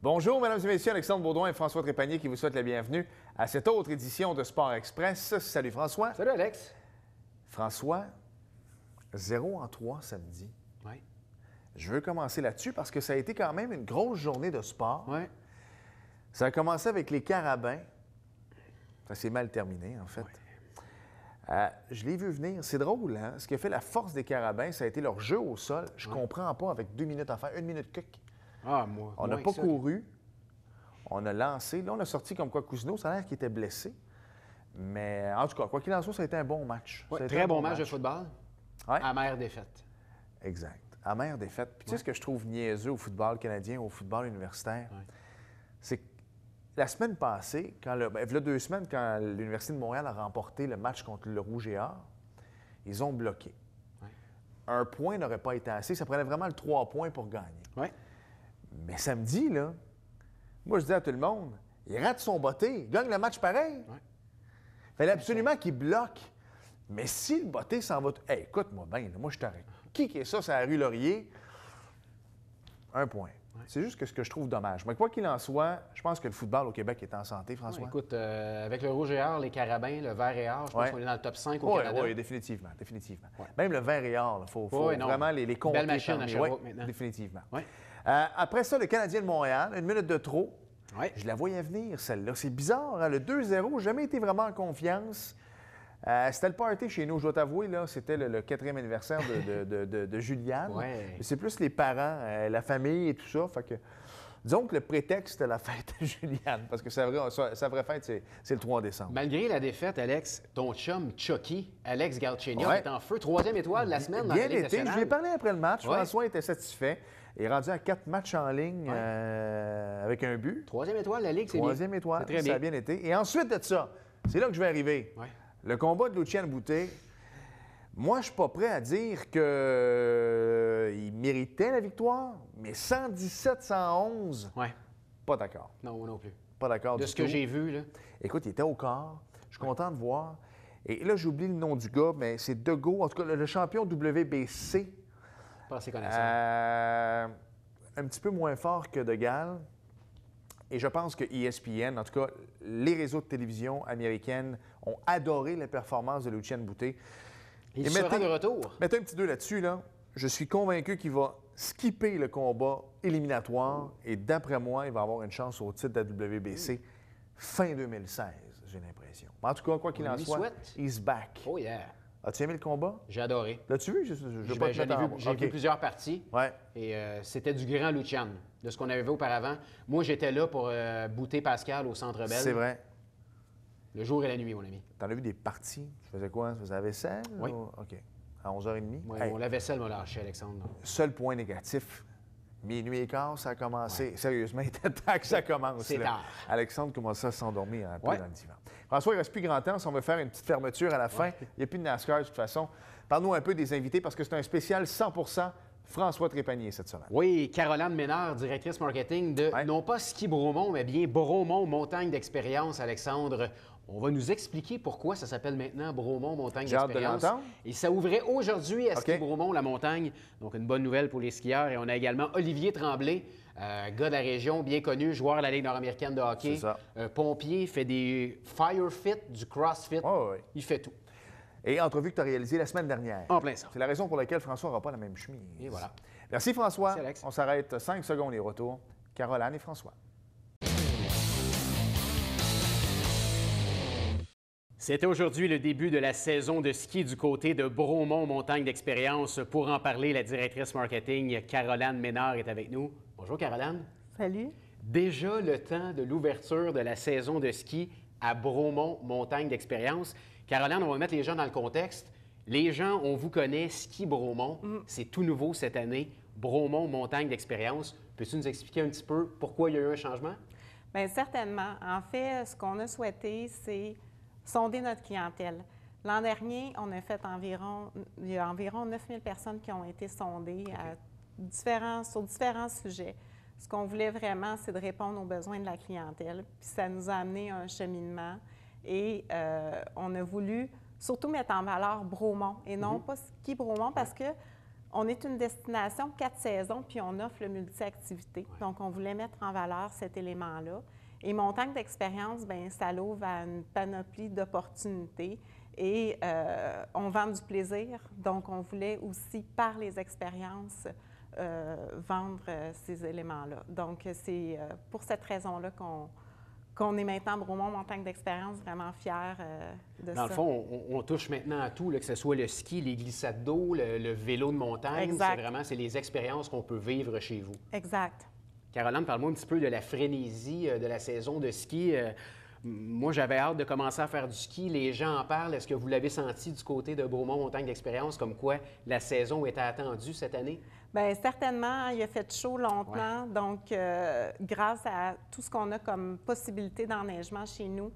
Bonjour, mesdames et messieurs, Alexandre Baudouin et François Trépanier qui vous souhaitent la bienvenue à cette autre édition de Sport Express. Salut François. Salut Alex. François, 0-3 samedi. Oui. Je veux commencer là-dessus parce que ça a été quand même une grosse journée de sport. Oui. Ça a commencé avec les Carabins. Ça s'est mal terminé, en fait. Oui. Je l'ai vu venir. C'est drôle, hein? Ce qui a fait la force des Carabins, ça a été leur jeu au sol. Je comprends pas avec 2 minutes à faire, 1 minute quelques. Ah, moi. On n'a pas couru. On a lancé. Là, on a sorti comme quoi Cousineau, ça a l'air qu'il était blessé. Mais en tout cas, quoi qu'il en soit, ça a été un bon match. Ouais, Ça a été très un bon match de football. Ouais. Amère défaite. Exact. Amère défaite. Puis tu sais ce que je trouve niaiseux au football canadien, au football universitaire? Ouais. C'est que la semaine passée, il y a 2 semaines, quand l'Université de Montréal a remporté le match contre le Rouge et Or, ils ont bloqué. Ouais. 1 point n'aurait pas été assez. Ça prenait vraiment le 3 points pour gagner. Oui. Mais samedi, là, moi, je dis à tout le monde, il rate son botté, il gagne le match pareil. Ouais. Il fallait absolument qu'il bloque. Mais si le botté s'en va... Hey, écoute-moi bien, là, moi, je t'arrête. Qui est ça, c'est la rue Laurier? 1 point. Ouais. C'est juste que ce que je trouve dommage. Mais quoi qu'il en soit, je pense que le football au Québec est en santé, François. Ouais, écoute, avec le Rouge et Or, les Carabins, le Vert et Or, je pense qu'on est dans le top 5 au Canada. Oui, définitivement, définitivement. Ouais. Même le Vert et Or, il faut vraiment les compter. Belle machine à Sherbrooke maintenant. Définitivement. Ouais. Après ça, le Canadien de Montréal, 1 minute de trop. Ouais. Je la voyais venir, celle-là. C'est bizarre, hein? Le 2-0, jamais été vraiment en confiance. C'était le party chez nous, je dois t'avouer, là, c'était le 4e anniversaire de Juliane. Ouais. C'est plus les parents, la famille et tout ça. Fait que, disons que le prétexte, c'était la fête de Juliane, parce que sa vraie fête, c'est le 3 décembre. Malgré la défaite, Alex, ton chum Chucky, Alex Galchenyuk, est en feu. 3e étoile de la semaine dans la Ligue nationale. Je lui ai parlé après le match. François était satisfait. Il est rendu à 4 matchs en ligne avec un but. 3e étoile de la Ligue, c'est bien. 3e étoile, très bien. Ça a bien été. Et ensuite de ça, c'est là que je vais arriver. Ouais. Le combat de Lucien Boutet, moi, je ne suis pas prêt à dire qu'il méritait la victoire, mais 117-111, pas d'accord. Non, moi non plus. Pas d'accord du tout. De ce que j'ai vu, là. Écoute, il était au corps. Je suis content de voir. Et là, j'oublie le nom du gars, mais c'est Degault, en tout cas, le champion WBC. Pas assez connaissant. Un petit peu moins fort que De Gale. Et je pense que ESPN, en tout cas, les réseaux de télévision américaines ont adoré les performances de Lucien Boutet. Il sera de retour. Mettez un petit 2 là-dessus, là. Je suis convaincu qu'il va skipper le combat éliminatoire et d'après moi, il va avoir une chance au titre de la WBC fin 2016, j'ai l'impression. En tout cas, quoi qu'il en soit, he's back. Oh yeah! As-tu aimé le combat? J'ai adoré. L'as-tu vu? J'ai vu plusieurs parties. Ouais. Et c'était du grand Lucien, de ce qu'on avait vu auparavant. Moi, j'étais là pour bouter Pascal au Centre Bell. C'est vrai. Le jour et la nuit, mon ami. T'en as vu des parties? Tu faisais quoi? Tu faisais la vaisselle? Oui. Ou... OK. À 11h30? Oui, hey. La vaisselle m'a lâché, Alexandre. Seul point négatif. Minuit et quart, ça a commencé. Ouais. Sérieusement, il était temps que ça commence. C'est tard. Alexandre commençait à s'endormir un peu dans le divan. François, il ne reste plus grand temps. Si on veut faire une petite fermeture à la fin, il n'y a plus de NASCAR de toute façon. Parle-nous un peu des invités parce que c'est un spécial 100% François Trépanier cette semaine. Oui, Caroline Ménard, directrice marketing de non pas Ski Bromont, mais bien Bromont Montagne d'Expérience, Alexandre. On va nous expliquer pourquoi ça s'appelle maintenant Bromont Montagne d'Expérience. J'ai hâte de l'entendre. Et ça ouvrait aujourd'hui à Ski Bromont, la montagne. Donc, une bonne nouvelle pour les skieurs. Et on a également Olivier Tremblay, gars de la région, bien connu, joueur de la Ligue nord-américaine de hockey. C'est ça. Pompier, fait des firefit, du crossfit. Oh, oui. Il fait tout. Et entrevue que tu as réalisée la semaine dernière. En plein ça. C'est la raison pour laquelle François n'aura pas la même chemise. Et voilà. Merci François. Merci Alex. On s'arrête 5 secondes et retour. Caroline et François. C'était aujourd'hui le début de la saison de ski du côté de Bromont Montagne d'Expérience. Pour en parler, la directrice marketing Caroline Ménard est avec nous. Bonjour Caroline. Salut. Déjà le temps de l'ouverture de la saison de ski à Bromont Montagne d'Expérience. Caroline, on va mettre les gens dans le contexte. Les gens, on vous connaît, Ski Bromont, c'est tout nouveau cette année. Bromont Montagne d'Expérience. Peux-tu nous expliquer un petit peu pourquoi il y a eu un changement? Bien, certainement. En fait, ce qu'on a souhaité, c'est sonder notre clientèle. L'an dernier, on a fait il y a environ 9000 personnes qui ont été sondées sur différents sujets. Ce qu'on voulait vraiment, c'est de répondre aux besoins de la clientèle. Puis ça nous a amené un cheminement et on a voulu surtout mettre en valeur Bromont et non pas Ski Bromont parce que On est une destination 4 saisons, puis on offre le multi-activité. Ouais. Donc, on voulait mettre en valeur cet élément-là. Et Montagne d'expérience, bien, ça l'ouvre à une panoplie d'opportunités. Et on vend du plaisir. Donc, on voulait aussi, par les expériences, vendre ces éléments-là. Donc, c'est pour cette raison-là qu'on est maintenant Bromont Montagne d'expérience, vraiment fiers de ça. Dans le fond, on touche maintenant à tout, là, que ce soit le ski, les glissades d'eau, le vélo de montagne. Exact. C'est les expériences qu'on peut vivre chez vous. Exact. Caroline, parle-moi un petit peu de la frénésie de la saison de ski. Moi, j'avais hâte de commencer à faire du ski. Les gens en parlent. Est-ce que vous l'avez senti du côté de Bromont Montagne d'expérience, comme quoi la saison était attendue cette année? Bien, certainement, il a fait chaud longtemps. Ouais. Donc, grâce à tout ce qu'on a comme possibilité d'enneigement chez nous,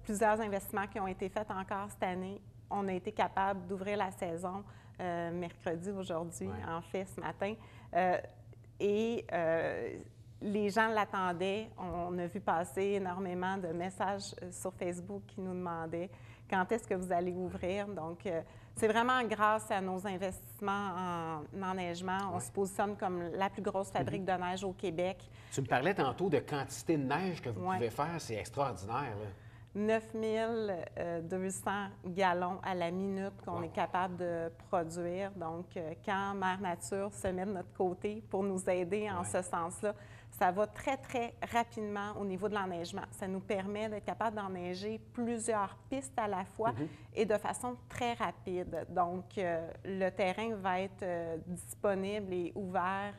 plusieurs investissements qui ont été faits encore cette année, on a été capable d'ouvrir la saison mercredi aujourd'hui, en fait, ce matin. Les gens l'attendaient. On a vu passer énormément de messages sur Facebook qui nous demandaient quand est-ce que vous allez ouvrir. Donc, c'est vraiment grâce à nos investissements en enneigement. On se positionne comme la plus grosse fabrique de neige au Québec. Tu me parlais tantôt de quantité de neige que vous pouvez faire. C'est extraordinaire, là. 9200 gallons à la minute qu'on est capable de produire. Donc, quand Mère Nature se met de notre côté pour nous aider en ce sens-là, ça va très, très rapidement au niveau de l'enneigement. Ça nous permet d'être capable d'enneiger plusieurs pistes à la fois et de façon très rapide. Donc, le terrain va être disponible et ouvert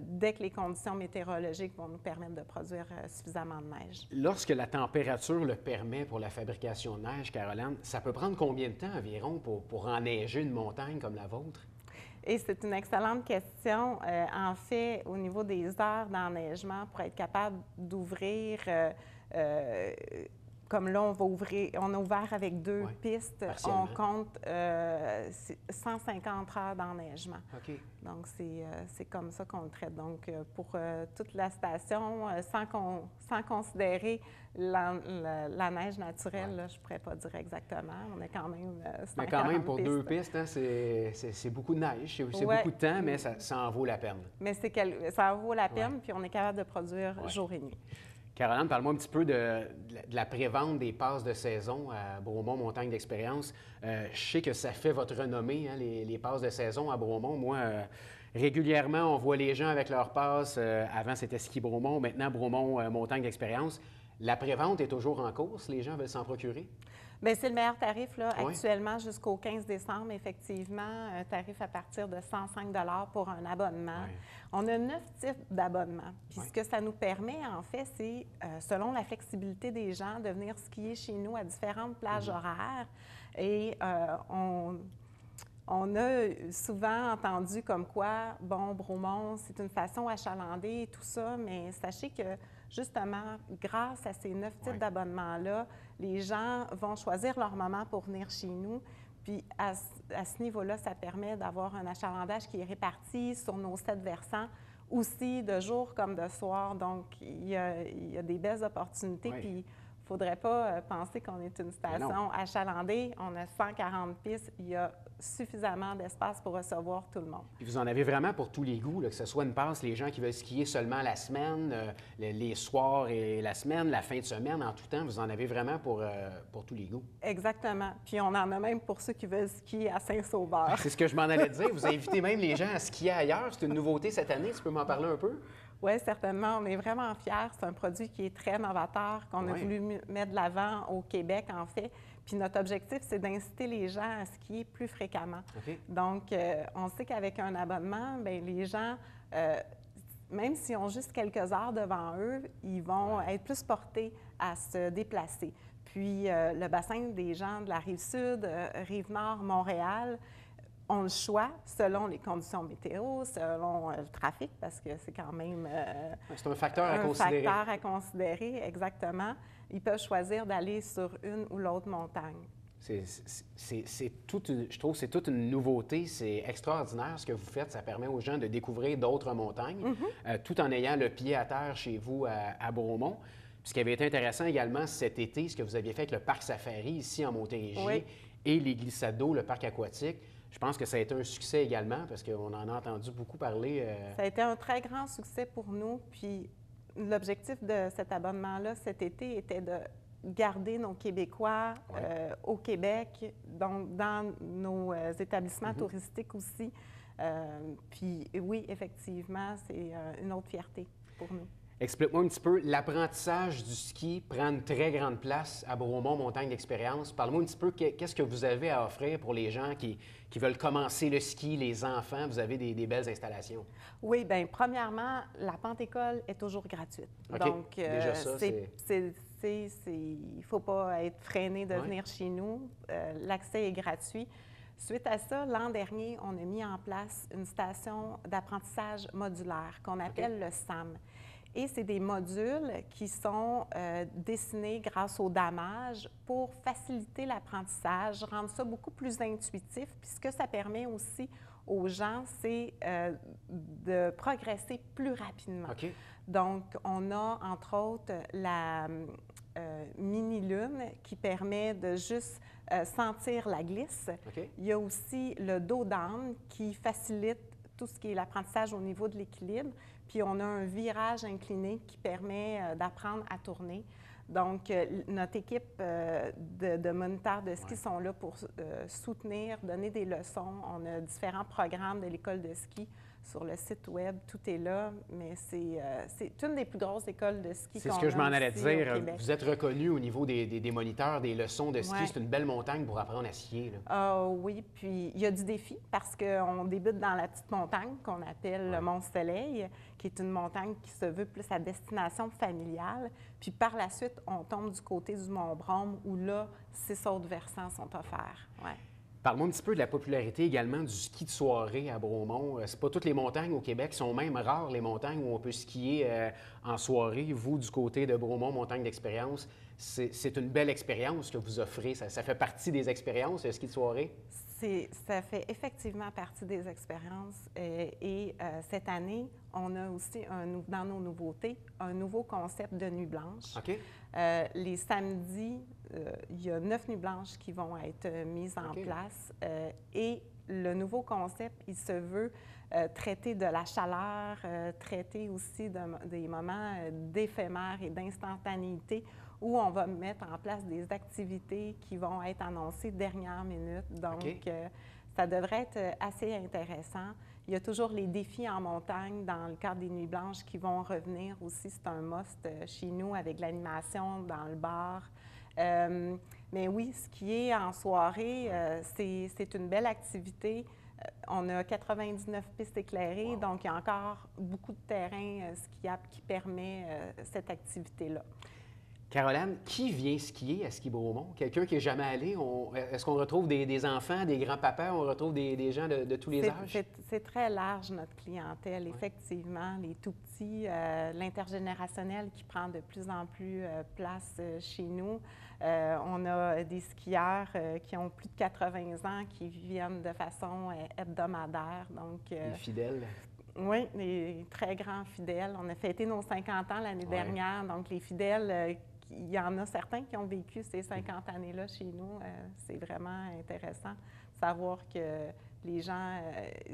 dès que les conditions météorologiques vont nous permettre de produire suffisamment de neige. Lorsque la température le permet pour la fabrication de neige, Caroline, ça peut prendre combien de temps environ pour enneiger une montagne comme la vôtre? Et c'est une excellente question. En fait, au niveau des heures d'enneigement, pour être capable d'ouvrir, comme là, on a ouvert avec 2 pistes, on compte 150 heures d'enneigement. OK. Donc, c'est comme ça qu'on le traite. Donc, pour toute la station, sans considérer la neige naturelle, là, je ne pourrais pas dire exactement. On est quand même 140 mais quand même, pour pistes. 2 pistes, hein, c'est beaucoup de neige. C'est beaucoup de temps, mais ça en vaut la peine. Mais ça en vaut la peine, puis on est capable de produire jour et nuit. Caroline, parle-moi un petit peu de la prévente des passes de saison à Bromont Montagne d'expérience. Je sais que ça fait votre renommée, hein, les passes de saison à Bromont. Moi, régulièrement, on voit les gens avec leurs passes. Avant, c'était Ski Bromont, maintenant Bromont Montagne d'expérience. La prévente est toujours en cours, les gens veulent s'en procurer? Bien, c'est le meilleur tarif, là, actuellement, jusqu'au 15 décembre, effectivement, un tarif à partir de 105 $ pour un abonnement. On a 9 types d'abonnements. Puis ce que ça nous permet, en fait, c'est, selon la flexibilité des gens, de venir skier chez nous à différentes plages horaires. Et on a souvent entendu comme quoi, bon, Bromont, c'est une façon achalandée et tout ça, mais sachez que, justement, grâce à ces 9 types d'abonnements-là, les gens vont choisir leur moment pour venir chez nous. Puis, à ce niveau-là, ça permet d'avoir un achalandage qui est réparti sur nos 7 versants, aussi de jour comme de soir. Donc, il y a des belles opportunités. Puis, il ne faudrait pas penser qu'on est une station achalandée. On a 140 pistes. Il y a suffisamment d'espace pour recevoir tout le monde. Puis vous en avez vraiment pour tous les goûts, là, que ce soit une passe, les gens qui veulent skier seulement la semaine, les soirs et la semaine, la fin de semaine, en tout temps, vous en avez vraiment pour tous les goûts. Exactement. Puis on en a même pour ceux qui veulent skier à Saint-Sauveur. C'est ce que je m'en allais dire. Vous invitez même les gens à skier ailleurs. C'est une nouveauté cette année. Tu peux m'en parler un peu? Oui, certainement. On est vraiment fiers. C'est un produit qui est très novateur, qu'on a voulu mettre de l'avant au Québec, en fait. Puis notre objectif, c'est d'inciter les gens à skier plus fréquemment. Donc, on sait qu'avec un abonnement, bien, les gens, même s'ils ont juste quelques heures devant eux, ils vont être plus portés à se déplacer. Puis, le bassin des gens de la Rive-Sud, Rive-Nord, Montréal, ont le choix selon les conditions météo, selon le trafic, parce que c'est quand même c'est un facteur à considérer. Un facteur à considérer, exactement. Ils peuvent choisir d'aller sur une ou l'autre montagne. Je trouve que c'est toute une nouveauté. C'est extraordinaire ce que vous faites. Ça permet aux gens de découvrir d'autres montagnes, tout en ayant le pied à terre chez vous à Bromont. Puis ce qui avait été intéressant également cet été, ce que vous aviez fait avec le parc safari ici en Montérégie et les glissades d'eau, le parc aquatique. Je pense que ça a été un succès également parce qu'on en a entendu beaucoup parler. Ça a été un très grand succès pour nous. Puis l'objectif de cet abonnement-là cet été était de garder nos Québécois au Québec, donc dans nos établissements touristiques aussi. Puis oui, effectivement, c'est une autre fierté pour nous. Explique-moi un petit peu, l'apprentissage du ski prend une très grande place à Bromont Montagne d'Expérience. Parle-moi un petit peu, qu'est-ce que vous avez à offrir pour les gens qui veulent commencer le ski, les enfants? Vous avez des belles installations. Oui, bien, premièrement, la Pente-École est toujours gratuite. OK. Donc, Déjà ça, il ne faut pas être freiné de venir chez nous. L'accès est gratuit. Suite à ça, l'an dernier, on a mis en place une station d'apprentissage modulaire qu'on appelle le SAM. Et c'est des modules qui sont dessinés grâce au damage pour faciliter l'apprentissage, rendre ça beaucoup plus intuitif. Puis ce que ça permet aussi aux gens, c'est de progresser plus rapidement. OK. Donc, on a entre autres la mini-lune qui permet de juste sentir la glisse. OK. Il y a aussi le dos d'âne qui facilite tout ce qui est l'apprentissage au niveau de l'équilibre. Puis on a un virage incliné qui permet d'apprendre à tourner. Donc, notre équipe de moniteurs de ski sont là pour soutenir, donner des leçons. On a différents programmes de l'école de ski sur le site web. Tout est là, mais c'est une des plus grosses écoles de ski qu'on a. C'est ce que je m'en allais ici dire. au Québec. Vous êtes reconnu au niveau des moniteurs, des leçons de ski. Ouais. C'est une belle montagne pour apprendre à skier, là. Oui, puis il y a du défi parce qu'on débute dans la petite montagne qu'on appelle le Mont-Soleil, qui est une montagne qui se veut plus à destination familiale. Puis par la suite, on tombe du côté du Mont-Brome où là, 6 autres versants sont offerts. Ouais. Parle-moi un petit peu de la popularité également du ski de soirée à Bromont. C'est pas toutes les montagnes au Québec, sont même rares les montagnes où on peut skier en soirée. Vous, du côté de Bromont, Montagne d'Expérience, c'est une belle expérience que vous offrez. Ça fait partie des expériences, le ski de soirée? Ça fait effectivement partie des expériences. Et cette année, on a aussi, dans nos nouveautés, un nouveau concept de nuit blanche. OK. Les samedis, il y a 9 nuits blanches qui vont être mises en place. Et le nouveau concept, il se veut traiter de la chaleur, traiter aussi des moments d'éphémère et d'instantanéité où on va mettre en place des activités qui vont être annoncées dernière minute. Donc, ça devrait être assez intéressant. Il y a toujours les défis en montagne dans le cadre des Nuits blanches qui vont revenir aussi. C'est un must chez nous avec l'animation dans le bar. Mais oui, skier en soirée, c'est une belle activité. On a 99 pistes éclairées, donc il y a encore beaucoup de terrain skiable qui permet cette activité-là. Caroline, qui vient skier à Ski Bromont? Quelqu'un qui n'est jamais allé? Est-ce qu'on retrouve des enfants, des grands-papas? On retrouve des gens de tous les âges? C'est très large, notre clientèle, effectivement. Les tout-petits, l'intergénérationnel qui prend de plus en plus place chez nous. On a des skieurs qui ont plus de 80 ans qui viennent de façon hebdomadaire. Donc, les fidèles. Oui, les très grands fidèles. On a fêté nos 50 ans l'année dernière. Donc, les fidèles, il y en a certains qui ont vécu ces 50 années-là chez nous. C'est vraiment intéressant de savoir que les gens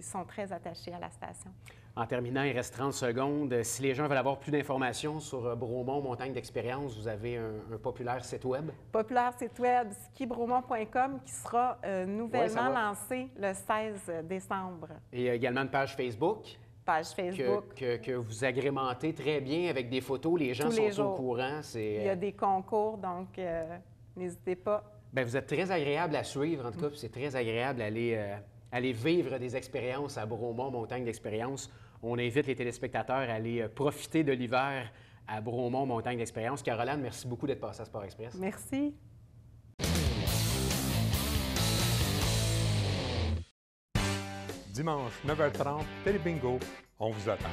sont très attachés à la station. En terminant, il reste 30 secondes. Si les gens veulent avoir plus d'informations sur Bromont, Montagne d'Expérience, vous avez un populaire site web? Populaire site web, skibromont.com, qui sera nouvellement lancé le 16 décembre. Et il y a également une page Facebook? Page Facebook. Que vous agrémentez très bien avec des photos. Les gens sont au courant. Il y a des concours, donc n'hésitez pas. Bien, vous êtes très agréable à suivre, en tout cas, puis c'est très agréable d'aller vivre des expériences à Bromont, Montagne d'Expérience. On invite les téléspectateurs à aller profiter de l'hiver à Bromont, Montagne d'Expérience. Caroline, merci beaucoup d'être passée à Sport Express. Merci. Dimanche, 9h30, Télébingo, on vous attend.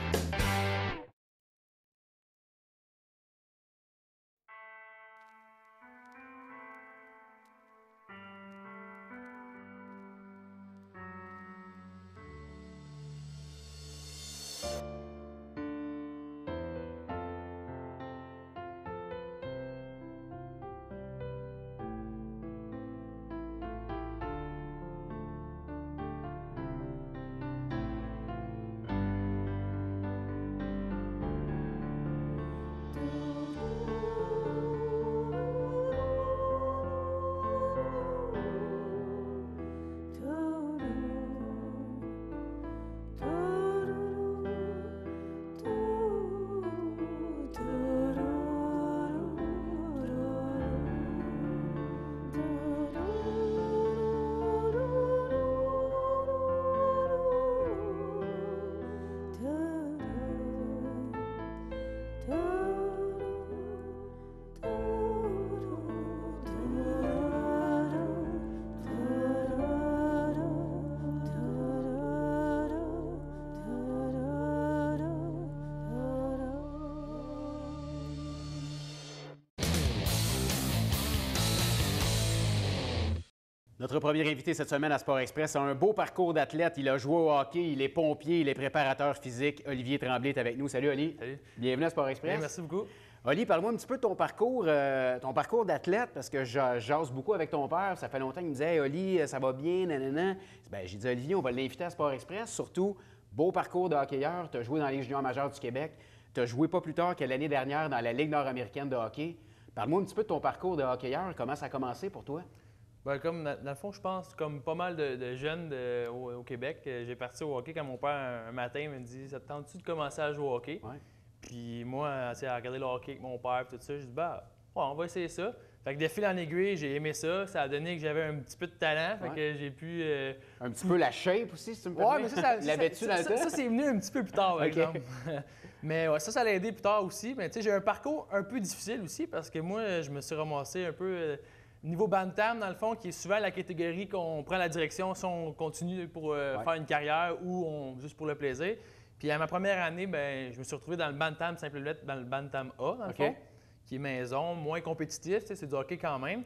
Notre premier invité cette semaine à Sport Express a un beau parcours d'athlète. Il a joué au hockey, il est pompier, il est préparateur physique. Olivier Tremblay est avec nous. Salut, Oli. Salut. Bienvenue à Sport Express. Bien, merci beaucoup. Oli, parle-moi un petit peu de ton parcours d'athlète, parce que je jase beaucoup avec ton père. Ça fait longtemps qu'il me disait « Hey, Oli, ça va bien, nanana. » Bien, j'ai dit « Olivier, on va l'inviter à Sport Express. » Surtout, beau parcours de hockeyeur. Tu as joué dans la Ligue junior majeure du Québec. Tu as joué pas plus tard que l'année dernière dans la Ligue nord-américaine de hockey. Parle-moi un petit peu de ton parcours de hockeyeur. Comment ça a commencé pour toi? Ben, comme dans le fond, je pense, comme pas mal de jeunes au Québec, j'ai parti au hockey quand mon père, un matin, me dit « Ça te tente-tu de commencer à jouer au hockey? Ouais. » Puis moi, tu sais, à regarder le hockey avec mon père et tout ça, j'ai dit « Ben, ouais, on va essayer ça. » Fait que de fil en aiguille, j'ai aimé ça. Ça a donné que j'avais un petit peu de talent. Fait que j'ai pu... Un petit peu la shape aussi, si tu me permets. Ouais, mais L'avais-tu dans le temps? ça, c'est venu un petit peu plus tard, par OK. exemple. Mais ouais, ça l'a aidé plus tard aussi. Mais tu sais, j'ai un parcours un peu difficile aussi parce que moi, je me suis ramassé un peu niveau bantam, dans le fond, qui est souvent la catégorie qu'on prend la direction si on continue pour faire une carrière ou juste pour le plaisir. Puis à ma première année, ben, je me suis retrouvé dans le bantam simple lettre, dans le bantam A, dans le fond, qui est maison, moins compétitif, tu sais, c'est du hockey quand même.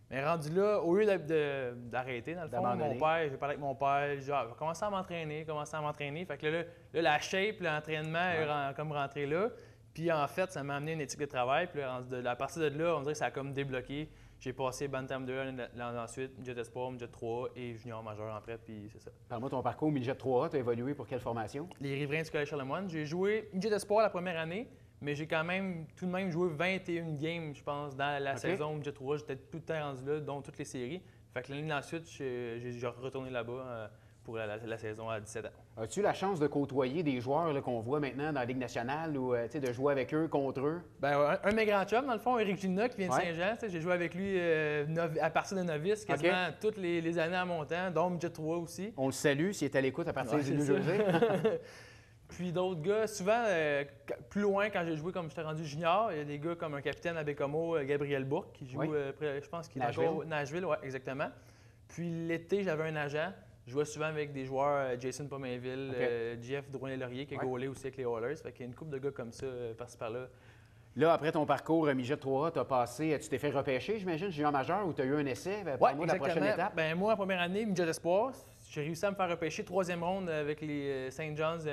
Mais rendu là, au lieu d'arrêter, dans le fond, j'ai parlé avec mon père, j'ai dit, je vais commencer à m'entraîner. Fait que là, la shape, l'entraînement est comme rentré là. Puis en fait, ça m'a amené une éthique de travail. Puis à partir de là, on dirait que ça a comme débloqué. J'ai passé Bantam 2 l'année ensuite, Midget Espoir, Midget 3 et Junior majeur après, puis c'est ça. Parle-moi de ton parcours Midget 3A, tu as évolué pour quelle formation? Les Riverains du Collège Charlemagne. J'ai joué Midget Espoir la première année, mais j'ai quand même tout de même joué 21 games, je pense, dans la saison Midget 3. J'étais tout le temps rendu là, dont toutes les séries. Fait que l'année ensuite, j'ai retourné là-bas pour la saison à 17 ans. As-tu eu la chance de côtoyer des joueurs là, qu'on voit maintenant dans la Ligue nationale ou de jouer avec eux, contre eux? Ben, un de mes grands chums, dans le fond, Éric Gina, qui vient de Saint-Jean. J'ai joué avec lui à partir de novice, quasiment toutes les années en montant, dont Midget 3 aussi. On le salue s'il est à l'écoute à partir du New Jersey. Puis d'autres gars, souvent, plus loin, quand j'ai joué comme j'étais rendu junior, il y a des gars comme un capitaine à Bécomo, Gabriel Bourque, qui joue, je pense qu'il est encore Nashville, oui, exactement. Puis l'été, j'avais un agent. Je jouais souvent avec des joueurs, Jason Pomainville, Jeff Drouin-Laurier, qui est goalé aussi avec les Oilers. Fait qu'il y a une couple de gars comme ça, par-ci par-là. Là, après ton parcours Midget 3A, tu t'es fait repêcher, j'imagine, junior majeur, ou tu as eu un essai? Parle-moi de la prochaine étape. Ben, moi, en première année, Midget Espoir, j'ai réussi à me faire repêcher 3e ronde avec les St. John's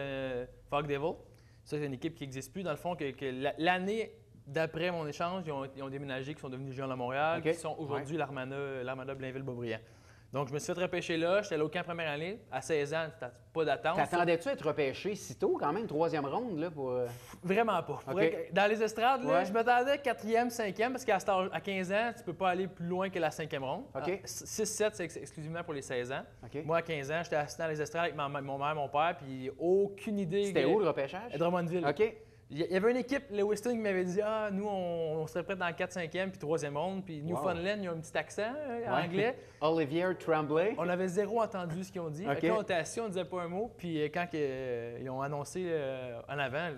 Fog Devil. Ça, c'est une équipe qui n'existe plus. Dans le fond, que l'année d'après mon échange, ils ont déménagé, qui sont devenus Géants de Montréal, qui sont aujourd'hui l'Armada Blainville-Beaubriand. Donc, je me suis fait repêcher là. J'étais là au camp première année. À 16 ans, pas d'attente. T'attendais-tu à être repêché si tôt, quand même, 3e ronde? Là, pour... Vraiment pas. Dans les estrades, là, je m'attendais 4e, 5e, parce qu'à 15 ans, tu peux pas aller plus loin que la 5e ronde. 6-7, c'est exclusivement pour les 16 ans. Moi, à 15 ans, j'étais assis dans les estrades avec mon mère, mon père, puis aucune idée. C'était où le repêchage? À Drummondville. Il y avait une équipe, le Weston, qui m'avait dit « Ah, nous, on serait prêts dans 4-5e puis 3e ronde. » Puis Newfoundland, il y a un petit accent anglais. Olivier Tremblay. On avait zéro entendu ce qu'ils ont dit. Quand on était assis, on ne disait pas un mot. Puis quand ils ont annoncé en avant,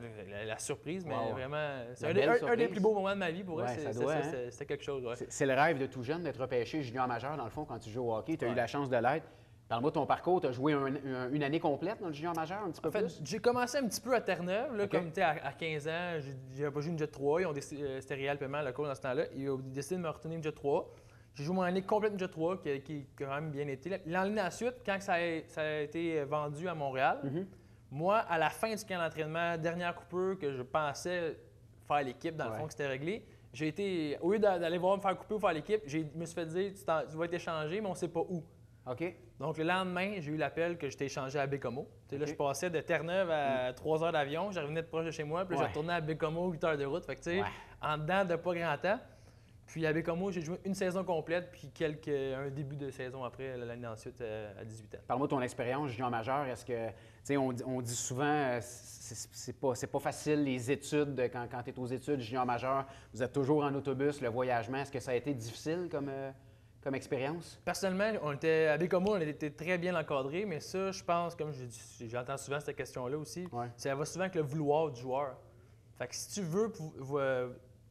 la surprise, mais vraiment, c'est un des plus beaux moments de ma vie pour eux. C'était quelque chose. C'est le rêve de tout jeune d'être repêché junior majeur, dans le fond, quand tu joues au hockey. Tu as eu la chance de l'être. Parle-moi de ton parcours. Tu as joué une année complète dans le junior majeur, un petit peu plus? J'ai commencé un petit peu à Terre-Neuve. Là, comme à 15 ans, j'ai pas joué une Jet 3. C'était Réal Paiement, le coach dans ce temps-là. Ils ont décidé de me retourner une Jet 3. J'ai joué mon année complète une Jet 3, qui a quand même bien été. L'année ensuite, quand ça a été vendu à Montréal, moi, à la fin du camp d'entraînement, dernière coupure que je pensais faire l'équipe, dans le fond, que c'était réglé, j'ai été, au lieu d'aller voir me faire couper ou faire l'équipe, je me suis fait dire tu vas être échangé, mais on ne sait pas où. Donc, le lendemain, j'ai eu l'appel que j'étais échangé à Bécomo. Là, je passais de Terre-Neuve à 3 heures d'avion. Je revenais de proche de chez moi. Puis là, je retournais à Bécomo, 8 heures de route. Fait que, en dedans de pas grand temps. Puis à Bécomo, j'ai joué une saison complète, puis un début de saison après, l'année ensuite, à 18 ans. Parle-moi de ton expérience junior majeur. Est-ce que, on dit souvent, c'est pas facile les études, quand tu es aux études junior majeur. Vous êtes toujours en autobus, le voyagement. Est-ce que ça a été difficile comme expérience? Personnellement, à Bécomo, on était très bien encadrés, mais ça, je pense, comme j'entends souvent cette question-là aussi, ça va souvent avec le vouloir du joueur. Fait que si tu veux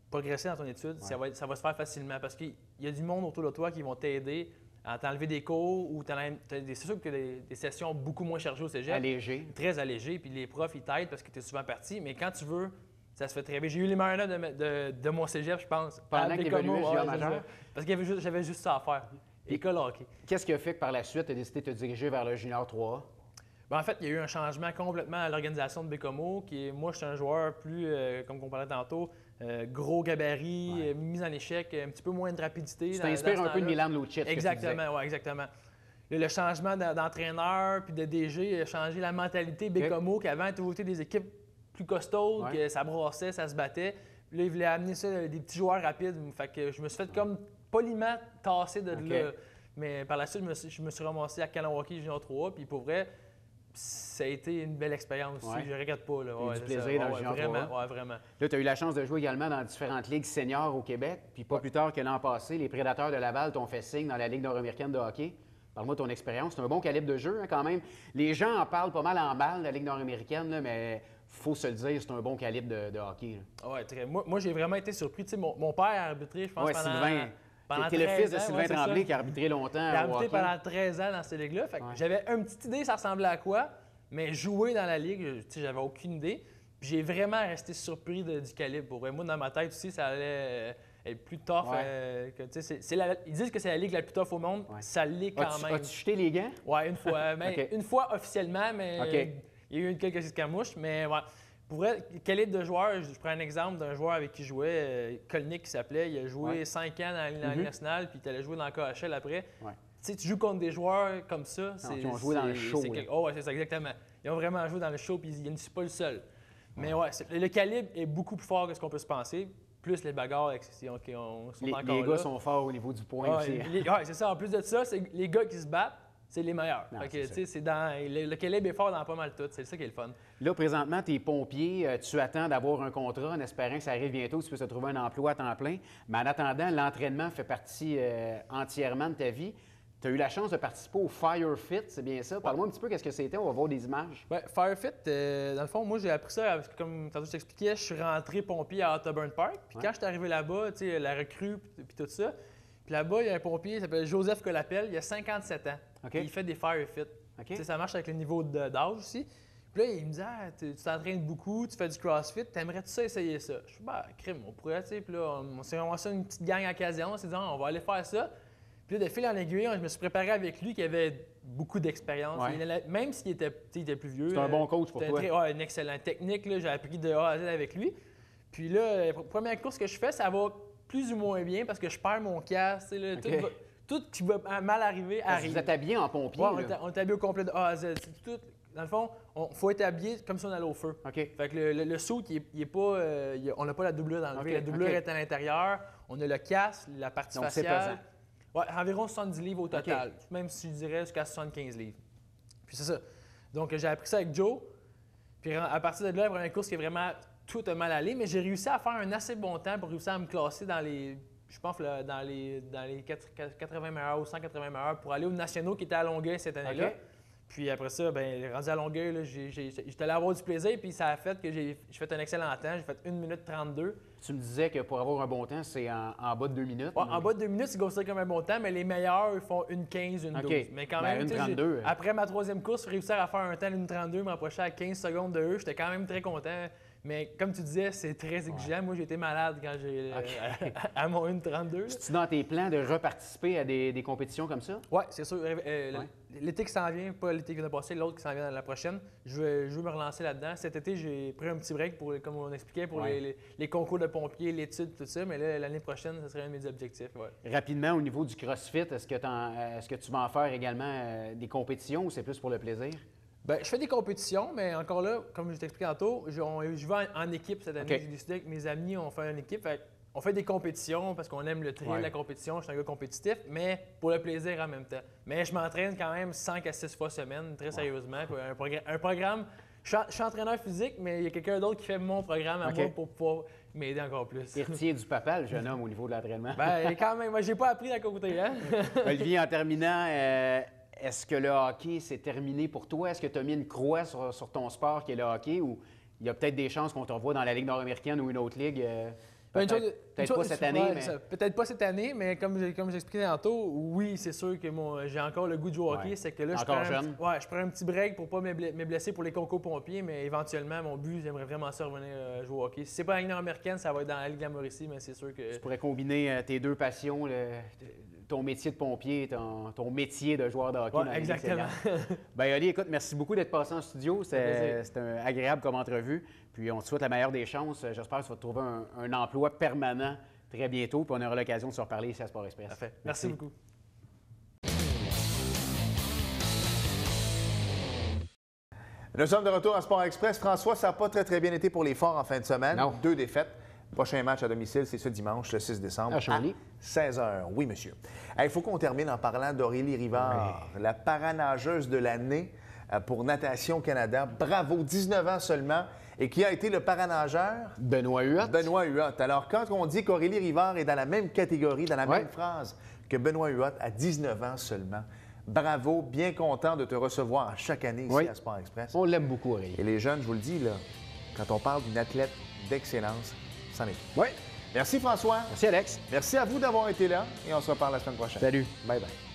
progresser dans ton étude, ça va se faire facilement parce qu'il y a du monde autour de toi qui vont t'aider à t'enlever des cours ou c'est sûr que des sessions beaucoup moins chargées au cégep. Allégé. Très allégées, puis les profs, ils t'aident parce que tu es souvent parti, mais quand tu veux, ça se fait très bien. J'ai eu les meilleurs notes de mon cégep, je pense. Pendant que tu évoluais junior majeur? Parce que j'avais juste ça à faire. école hockey. Qu'est-ce qui a fait que par la suite, tu as décidé de te diriger vers le Junior 3A? Ben, en fait, il y a eu un changement complètement à l'organisation de Bécomo. Moi, je suis un joueur plus, comme on parlait tantôt, gros gabarit, mise en échec, un petit peu moins de rapidité. Tu t'inspires un peu de Milan Lucic. Exactement, oui, exactement. Le changement d'entraîneur puis de DG a changé la mentalité Bécomo, qui avant était des équipes plus costaudes, que ça brassait, ça se battait. Puis là, il voulait amener ça des petits joueurs rapides. Fait que je me suis fait comme poliment tasser de là. Mais par la suite, je me suis ramassé à Kanawaki Junior 3. Puis pour vrai, ça a été une belle expérience aussi. Je ne regrette pas. Là. Du plaisir dans le Junior 3A. Oui, vraiment. Là, tu as eu la chance de jouer également dans différentes ligues seniors au Québec. Puis pas plus tard que l'an passé, les Prédateurs de Laval t'ont fait signe dans la Ligue nord-américaine de hockey. Parle-moi de ton expérience. C'est un bon calibre de jeu, hein, quand même. Les gens en parlent pas mal en balle, la Ligue nord-américaine, là, mais faut se le dire, c'est un bon calibre de hockey. Oui, très. Moi j'ai vraiment été surpris. Tu sais, mon père a arbitré, je pense, pendant... Sylvain. C'était le fils de Sylvain Tremblay qui a arbitré longtemps. Il a arbitré pendant 13 ans dans cette ligue-là. J'avais une petite idée, ça ressemblait à quoi, mais jouer dans la ligue, j'avais aucune idée. Puis j'ai vraiment resté surpris du calibre. Pour moi, dans ma tête aussi, ça allait être plus tough. Ils disent que c'est la ligue la plus tough au monde. Ça l'est quand même. As-tu jeté les gants? Oui, une fois. Une fois officiellement, mais il y a eu quelques escarmouches. Mais ouais. Pour vrai, calibre de joueur, je prends un exemple d'un joueur avec qui je jouais, Kolnick qui s'appelait. Il a joué 5 ans dans la Ligue nationale, puis il allait jouer dans le KHL après. Tu sais, tu joues contre des joueurs comme ça. Ils ont joué dans le show. Oui, c'est ça, exactement. Ils ont vraiment joué dans le show, puis ils ne sont pas le seul. Mais le calibre est beaucoup plus fort que ce qu'on peut se penser. Plus les bagarres sont encore là. Les gars sont forts au niveau du point aussi. Oui, c'est ça. En plus de ça, c'est les gars qui se battent, c'est les meilleurs. Le calibre est fort dans pas mal tout. C'est ça qui est le fun. Là, présentement, tu es pompier. Tu attends d'avoir un contrat en espérant que ça arrive bientôt, que tu puisses te trouver un emploi à temps plein. Mais en attendant, l'entraînement fait partie entièrement de ta vie. Tu as eu la chance de participer au Firefit, c'est bien ça? Parle-moi un petit peu qu'est-ce que c'était, on va voir des images. Ouais, Firefit, dans le fond, moi j'ai appris ça parce que, comme tantôt je t'expliquais, je suis rentré pompier à Otterburn Park. Puis quand je suis arrivé là-bas, tu sais, la recrue puis tout ça, puis là-bas, il y a un pompier, il s'appelle Joseph Colapel, il a 57 ans. Il fait des Firefit. Tu sais, ça marche avec le niveau d'âge aussi. Puis là, il me dit tu t'entraînes beaucoup, tu fais du CrossFit, t'aimerais-tu ça essayer ça? Je suis crime, on pourrait, tu sais. Puis là, on s'est ramassé une petite gang à occasion, on s'est dit, on va aller faire ça. Puis là, de fil en aiguille, je me suis préparé avec lui qui avait beaucoup d'expérience. Même s'il était plus vieux. C'est un bon coach pour toi. Une excellente technique. J'ai appris de A à Z avec lui. Puis là, la première course que je fais, ça va plus ou moins bien parce que je perds mon casque. Tout qui va mal arriver arrive. Vous êtes habillé en pompier. On est habillé au complet de A à Z. Dans le fond, il faut être habillé comme si on allait au feu. Fait que le saut, il est pas, on n'a pas la doublure dans le V. La doublure est à l'intérieur. On a le casque, la partie donc faciale. C'est pesant. Ouais, environ 70 livres au total, même si je dirais jusqu'à 75 livres. Puis c'est ça. Donc, j'ai appris ça avec Joe. Puis à partir de là, la première course qui est vraiment tout a mal allé, mais j'ai réussi à faire un assez bon temps pour réussir à me classer dans les, je pense, dans les 80 meilleurs ou 180 meilleurs pour aller aux nationaux qui étaient à Longueuil cette année-là. Puis après ça, rendu à Longueuil, j'étais allé avoir du plaisir, puis ça a fait que j'ai fait un excellent temps. J'ai fait 1 minute 32. Tu me disais que pour avoir un bon temps, c'est en bas de 2 minutes. Ouais, en bas de 2 minutes, c'est considéré comme un bon temps, mais les meilleurs, ils font 1,15, 1,12. Mais quand même, 1,32. Après ma troisième course, réussir à faire un temps de 1,32, me rapprocher à 15 secondes de eux, j'étais quand même très content. Mais comme tu disais, c'est très exigeant. Moi, j'ai été malade quand j'ai à mon 1,32. C'est-tu dans tes plans de reparticiper à des compétitions comme ça? Oui, c'est sûr. L'été qui s'en vient, pas l'été qui vient de passer, l'autre qui s'en vient la prochaine, je veux me relancer là-dedans. Cet été, j'ai pris un petit break, comme on expliquait, pour les concours de pompiers, l'étude, tout ça. Mais là, l'année prochaine, ce serait un de mes objectifs. Rapidement, au niveau du CrossFit, est-ce que tu vas en faire également des compétitions ou c'est plus pour le plaisir? Bien, je fais des compétitions, mais encore là, comme je t'expliquais tantôt, je vais en équipe cette année. J'ai décidé avec mes amis, on fait une équipe. On fait des compétitions parce qu'on aime le thrill de la compétition. Je suis un gars compétitif, mais pour le plaisir en même temps. Mais je m'entraîne quand même 5 à 6 fois semaine, très sérieusement. Un programme, je suis entraîneur physique, mais il y a quelqu'un d'autre qui fait mon programme à moi pour pouvoir m'aider encore plus. Il retient du papa, le jeune homme, au niveau de l'entraînement. Bien, quand même, moi, j'ai pas appris à côté. Hein? Olivier, en terminant, est-ce que le hockey, c'est terminé pour toi? Est-ce que tu as mis une croix sur ton sport qui est le hockey ou il y a peut-être des chances qu'on te revoie dans la Ligue nord-américaine ou une autre ligue? Peut-être pas cette année, mais... Peut-être pas cette année, mais comme j'expliquais tantôt, oui, c'est sûr que j'ai encore le goût de jouer au hockey. C'est que là, je prends un petit break pour ne pas me blesser pour les concours pompiers, mais éventuellement, mon but, j'aimerais vraiment ça revenir jouer au hockey. Si c'est pas la Ligue nord-américaine, ça va être dans la Ligue de la Mauricie, mais c'est sûr que... Tu pourrais combiner tes deux passions, ton métier de pompier, ton métier de joueur de hockey. Ouais, dans la Ligue exactement. senior. Ben, Oli, écoute, merci beaucoup d'être passé en studio. plaisir. C'était agréable comme entrevue. Puis on te souhaite la meilleure des chances. J'espère que tu vas trouver un emploi permanent très bientôt. Puis on aura l'occasion de se reparler ici à Sport Express. Parfait. Merci beaucoup. Nous sommes de retour à Sport Express. François, ça n'a pas très bien été pour les Forts en fin de semaine. Non. 2 défaites. Prochain match à domicile, c'est ce dimanche, le 6 décembre, À Chambly. 16h. Oui, monsieur. Il faut qu'on termine en parlant d'Aurélie Rivard, la paranageuse de l'année pour Natation Canada. Bravo, 19 ans seulement. Et qui a été le paranageur? Benoît Huot. Benoît Huot. Alors, quand on dit qu'Aurélie Rivard est dans la même catégorie, dans la Ouais. même phrase que Benoît Huot, à 19 ans seulement, bravo, bien content de te recevoir à chaque année ici Oui. à Sport Express. On l'aime beaucoup, Aurélie. Et les jeunes, je vous le dis, là, quand on parle d'une athlète d'excellence, c'en est. Oui. Merci François. Merci, Alex. Merci à vous d'avoir été là et on se reparle la semaine prochaine. Salut. Bye bye.